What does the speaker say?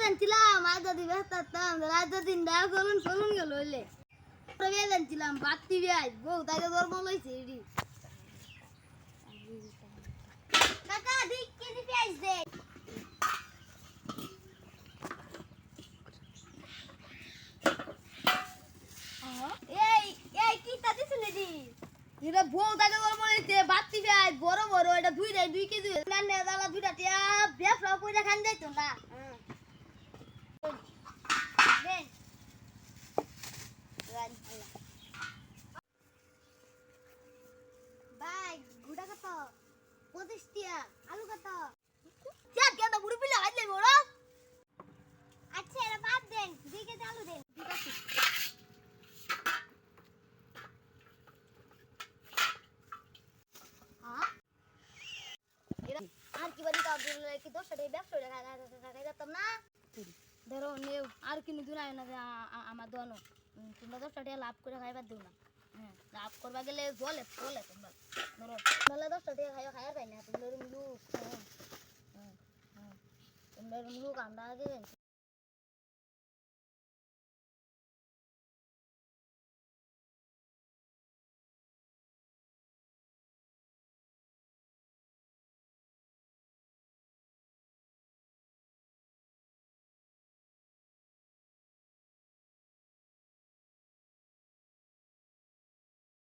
জানছিলাম আজ যদি ব্যস্ত থাকতাম রাত দিন দেখা চলুন চলুন গেল হইলে জানছিলাম বাড়তি বিয়াজ বউ তাকে ধর্ম লইছে এডি কাকা দিক কেজি পেঁয়াজ দে এই এই কি তাতে শুনে দি এটা বউ তাকে ধর্ম লইছে বাড়তি বিয়াজ বড় বড় এটা দুই কেজি না দালা দুইটা টিয়া ব্যবসা কইরা খান যাইতো না ভাই গুড়া কত 25 টিয়া আলু কত চার কেটা বুড়ি পিলা আইলে বড় আচ্ছা এরা বাদ দেন 2 কেজি আলু দেন ঠিক আছে হ্যাঁ আর কি বাড়ি তাও দিলে কি 10 টাকা ব্যবসা টাকা যেতাম না ধরো নেও আর কিনে দুনায় না আমার দোনো তোমরা 10 টাকা লাভ করে খাইবার দিও না লাভ করবা গেলে বলে তোমরা ধরো তাহলে 10 টাকা খাইবার পাই না তোমরা লোক তোমরা লোক আমরা আগে